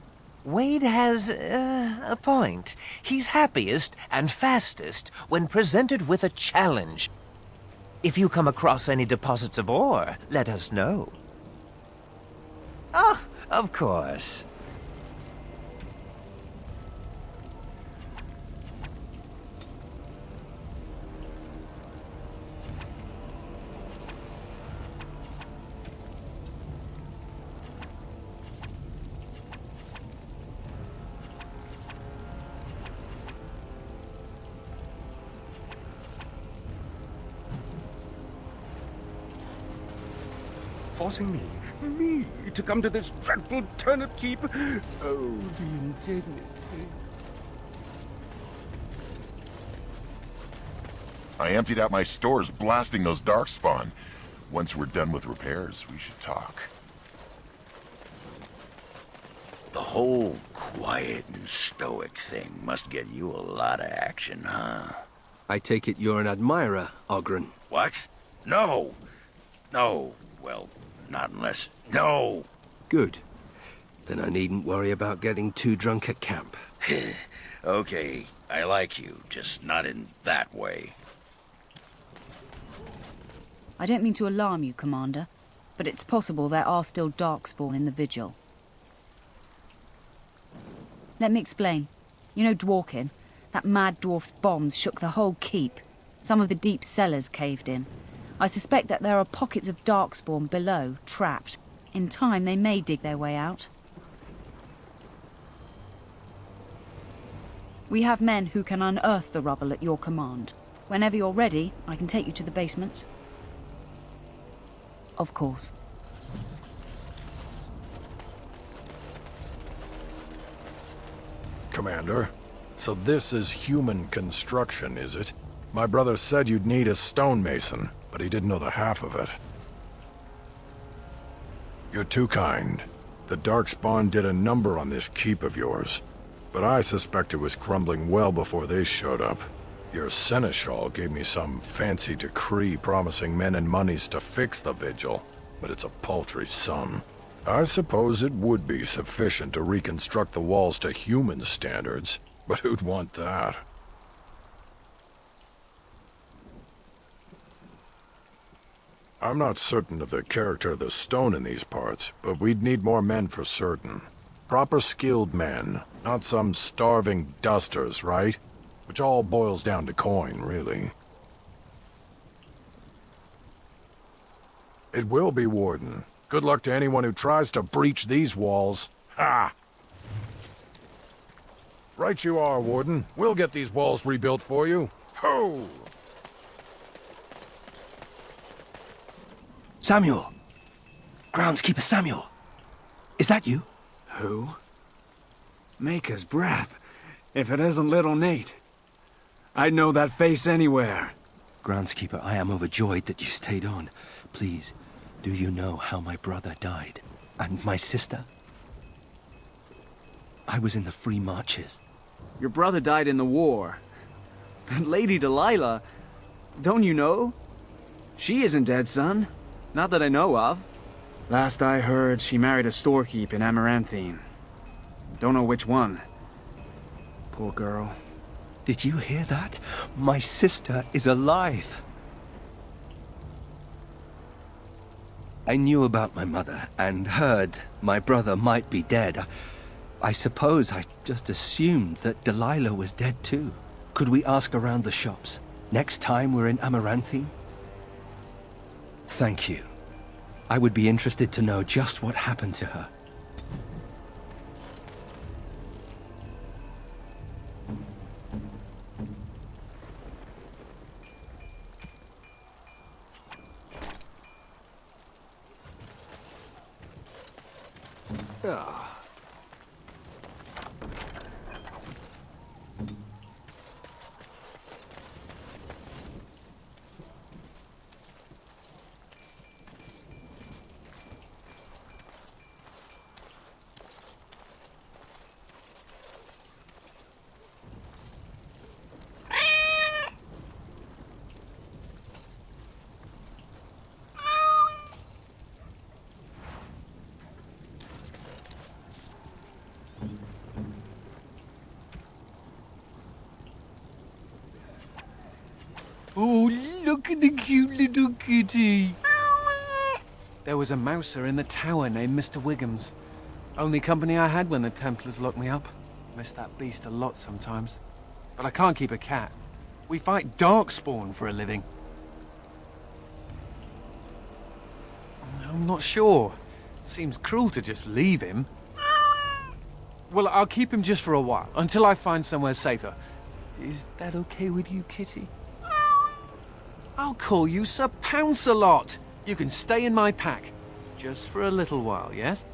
Wade has a point. He's happiest and fastest when presented with a challenge. If you come across any deposits of ore, let us know. Oh, of course. forcing me, to come to this dreadful turnip keep. Oh, the indignity. I emptied out my stores blasting those darkspawn. Once we're done with repairs, we should talk. The whole quiet and stoic thing must get you a lot of action, huh? I take it you're an admirer, Oghren. What? No! No. Well, not unless... No! Good. Then I needn't worry about getting too drunk at camp. Okay, I like you, just not in that way. I don't mean to alarm you, Commander, but it's possible there are still Darkspawn in the Vigil. Let me explain. You know Dworkin? That mad dwarf's bombs shook the whole keep. Some of the deep cellars caved in. I suspect that there are pockets of Darkspawn below, trapped. In time, they may dig their way out. We have men who can unearth the rubble at your command. Whenever you're ready, I can take you to the basement. Of course. Commander, so this is human construction, is it? My brother said you'd need a stonemason, but he didn't know the half of it. You're too kind. The Darkspawn did a number on this keep of yours, but I suspect it was crumbling well before they showed up. Your seneschal gave me some fancy decree promising men and monies to fix the Vigil, but it's a paltry sum. I suppose it would be sufficient to reconstruct the walls to human standards, but who'd want that? I'm not certain of the character of the stone in these parts, but we'd need more men for certain. Proper skilled men, not some starving dusters, right? Which all boils down to coin, really. It will be, Warden. Good luck to anyone who tries to breach these walls. Ha! Right you are, Warden. We'll get these walls rebuilt for you. Ho! Samuel! Groundskeeper Samuel! Is that you? Who? Maker's breath. If it isn't little Nate. I'd know that face anywhere. Groundskeeper, I am overjoyed that you stayed on. Please, do you know how my brother died? And my sister? I was in the Free Marches. Your brother died in the war. And Lady Delilah, don't you know? She isn't dead, son. Not that I know of. Last I heard, she married a storekeep in Amaranthine. Don't know which one. Poor girl. Did you hear that? My sister is alive. I knew about my mother and heard my brother might be dead. I suppose I just assumed that Delilah was dead too. Could we ask around the shops next time we're in Amaranthine? Thank you. I would be interested to know just what happened to her. Oh, look at the cute little kitty. There was a mouser in the tower named Mr. Wiggums. Only company I had when the Templars locked me up. Miss that beast a lot sometimes. But I can't keep a cat. We fight Darkspawn for a living. I'm not sure. Seems cruel to just leave him. Well, I'll keep him just for a while, until I find somewhere safer. Is that okay with you, kitty? I'll call you Sir Pounce-a-lot. You can stay in my pack. Just for a little while, yes?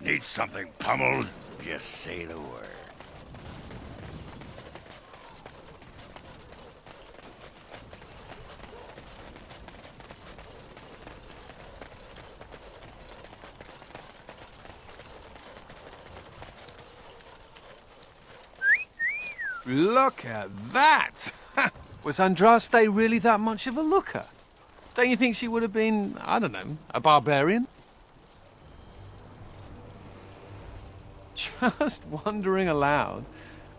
Need something pummeled? Just say the word. Look at that! Was Andraste really that much of a looker? Don't you think she would have been, I don't know, a barbarian? Just wondering aloud.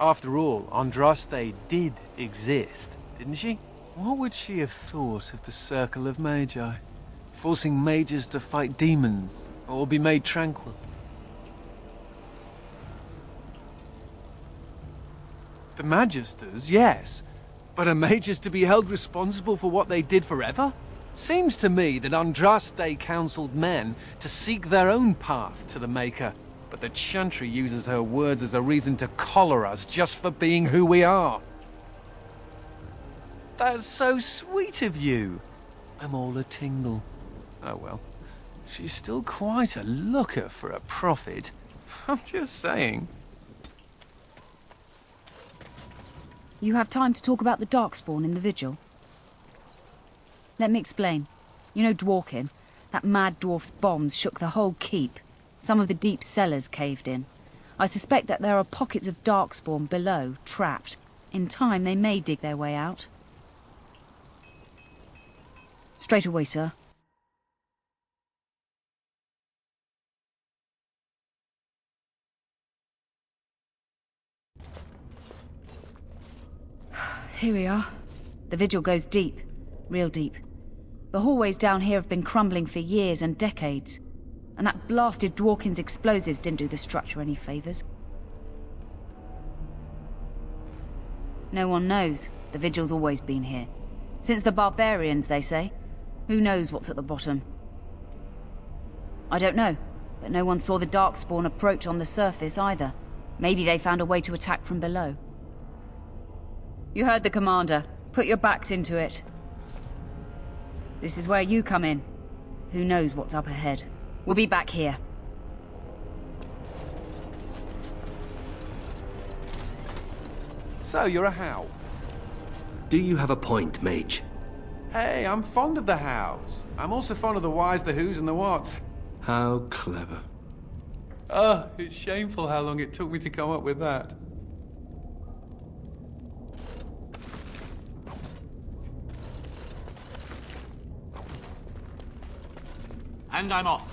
After all, Andraste did exist, didn't she? What would she have thought of the Circle of Magi? Forcing mages to fight demons, or be made tranquil? The Magisters, yes. But are mages to be held responsible for what they did forever? Seems to me that Andraste counseled men to seek their own path to the Maker. But the Chantry uses her words as a reason to collar us just for being who we are. That's so sweet of you. I'm all a tingle. Oh well. She's still quite a looker for a prophet. I'm just saying. You have time to talk about the Darkspawn in the Vigil? Let me explain. You know Dworkin? That mad dwarf's bombs shook the whole keep. Some of the deep cellars caved in. I suspect that there are pockets of Darkspawn below, trapped. In time, they may dig their way out. Straight away, sir. Here we are. The Vigil goes deep. Real deep. The hallways down here have been crumbling for years and decades. And that blasted Dworkin's explosives didn't do the structure any favours. No one knows. The Vigil's always been here. Since the barbarians, they say. Who knows what's at the bottom? I don't know, but no one saw the Darkspawn approach on the surface either. Maybe they found a way to attack from below. You heard the commander. Put your backs into it. This is where you come in. Who knows what's up ahead? We'll be back here. So, you're a How. Do you have a point, Mage? Hey, I'm fond of the Hows. I'm also fond of the whys, the whos, and the whats. How clever. Oh, it's shameful how long it took me to come up with that. And I'm off.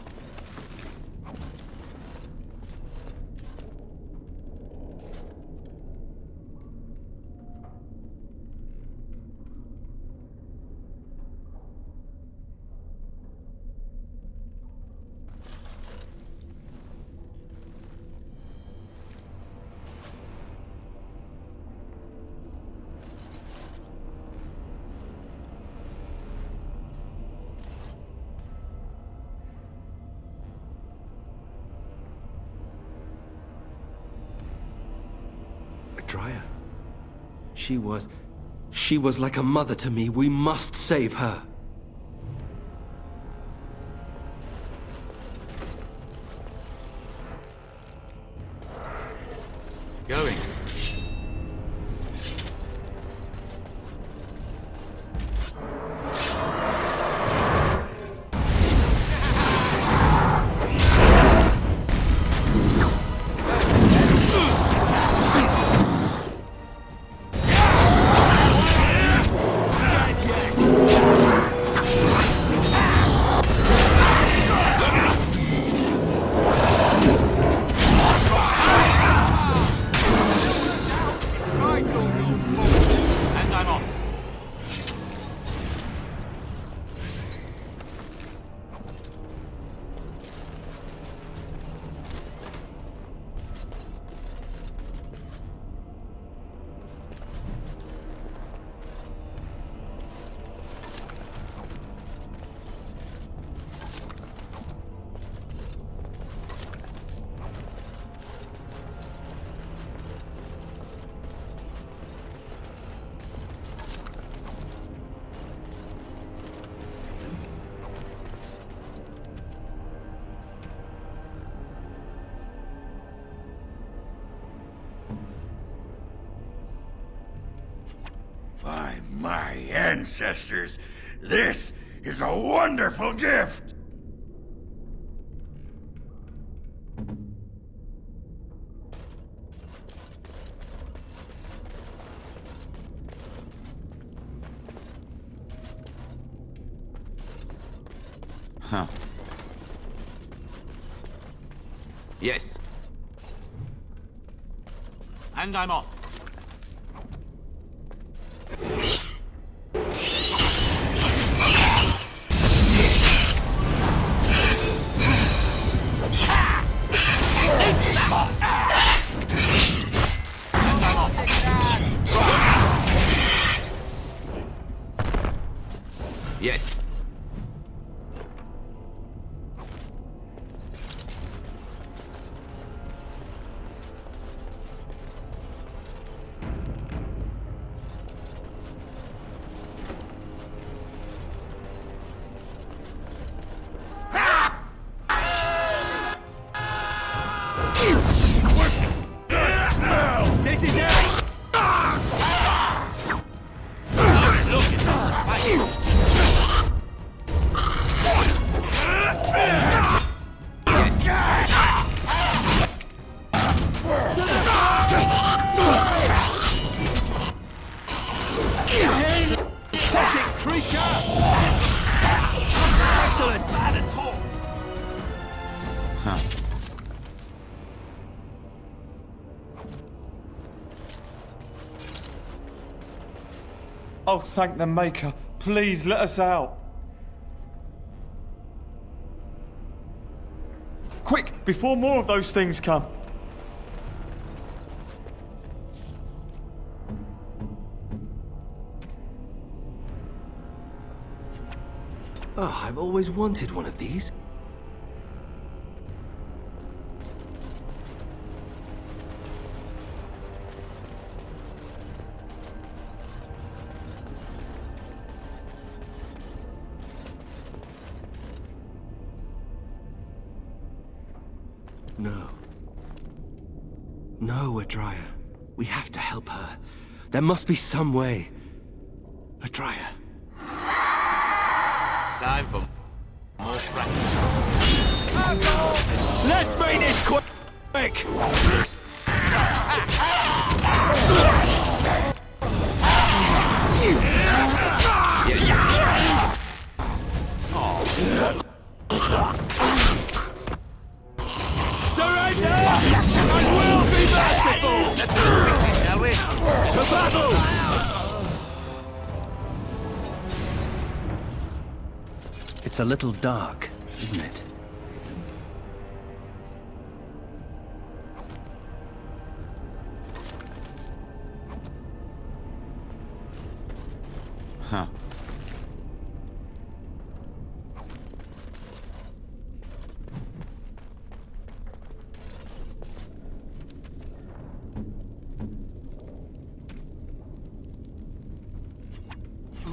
Dryer. She was like a mother to me. We must save her. Going. By my ancestors, this is a wonderful gift! Huh. Yes. And I'm off. Yes. This is it! Pathetic creature! Excellent! Huh. Oh, thank the Maker. Please let us out. Quick, before more of those things come. Oh, I've always wanted one of these. No. No, Adria. We have to help her. There must be some way. Adria. Time for more practice. Let's make this quick! Surrender! And we'll be merciful! Let's move quickly, shall we? To battle! It's a little dark, isn't it? Huh.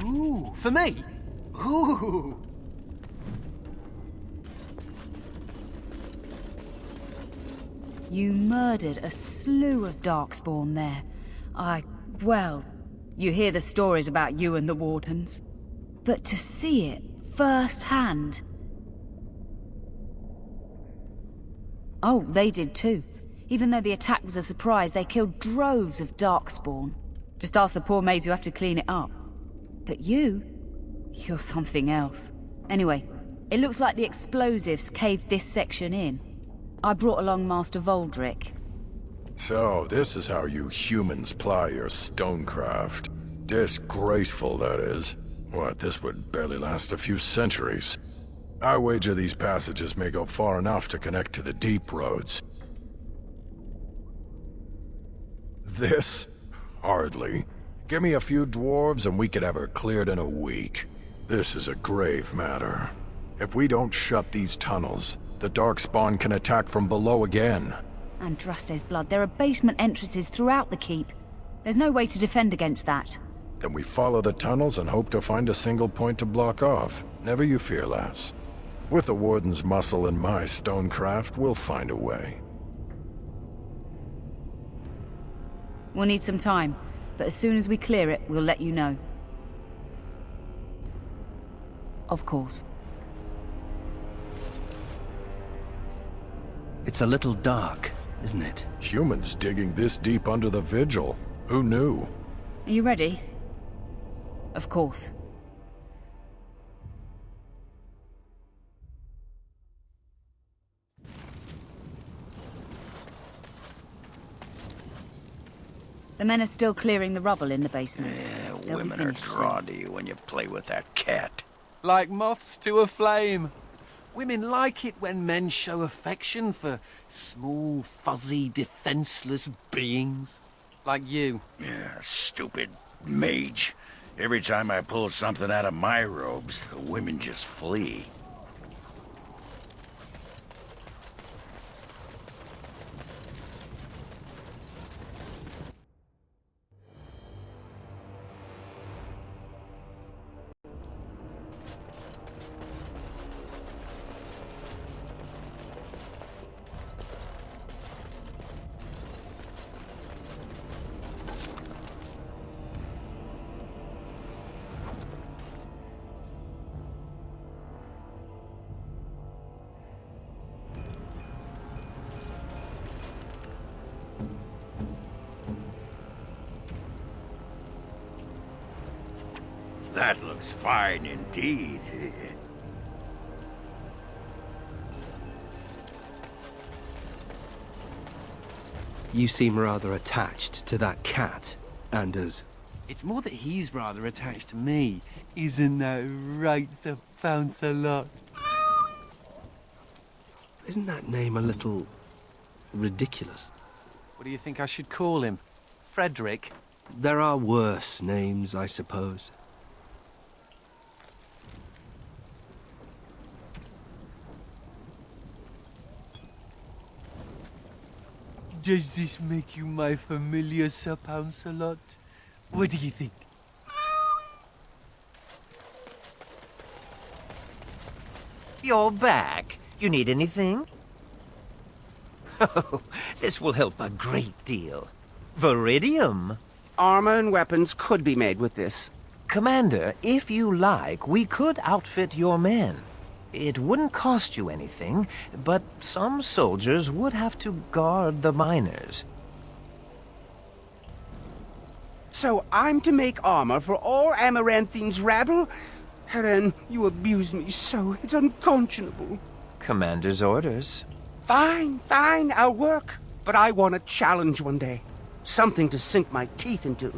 Ooh, for me? Ooh. You murdered a slew of Darkspawn there. Well, you hear the stories about you and the Wardens. But to see it firsthand... Oh, they did too. Even though the attack was a surprise, they killed droves of Darkspawn. Just ask the poor maids who have to clean it up. But you're something else. Anyway, it looks like the explosives caved this section in. I brought along Master Voldrick. So, this is how you humans ply your stonecraft. Disgraceful, that is. What, this would barely last a few centuries. I wager these passages may go far enough to connect to the deep roads. This? Hardly. Give me a few dwarves and we could have her cleared in a week. This is a grave matter. If we don't shut these tunnels, the Darkspawn can attack from below again. Andraste's blood. There are basement entrances throughout the keep. There's no way to defend against that. Then we follow the tunnels and hope to find a single point to block off. Never you fear, lass. With the Warden's muscle and my stonecraft, we'll find a way. We'll need some time. But as soon as we clear it, we'll let you know. Of course. It's a little dark, isn't it? Humans digging this deep under the Vigil. Who knew? Are you ready? Of course. The men are still clearing the rubble in the basement. Yeah, They'll be women are finished drawn to you when you play with that cat. Like moths to a flame. Women like it when men show affection for small, fuzzy, defenseless beings. Like you. Yeah, stupid mage. Every time I pull something out of my robes, the women just flee. That looks fine indeed. You seem rather attached to that cat, Anders. It's more that he's rather attached to me. Isn't that right, Sir Bounce-a-Lot? Isn't that name a little ridiculous? What do you think I should call him? Frederick? There are worse names, I suppose. Does this make you my familiar, Sir Bounce-a-Lot? What do you think? You're back. You need anything? Oh, this will help a great deal. Viridium. Armor and weapons could be made with this. Commander, if you like, we could outfit your men. It wouldn't cost you anything, but some soldiers would have to guard the miners. So I'm to make armor for all Amaranthine's rabble? Aedan, you abuse me so, it's unconscionable. Commander's orders. Fine, I'll work. But I want a challenge one day. Something to sink my teeth into.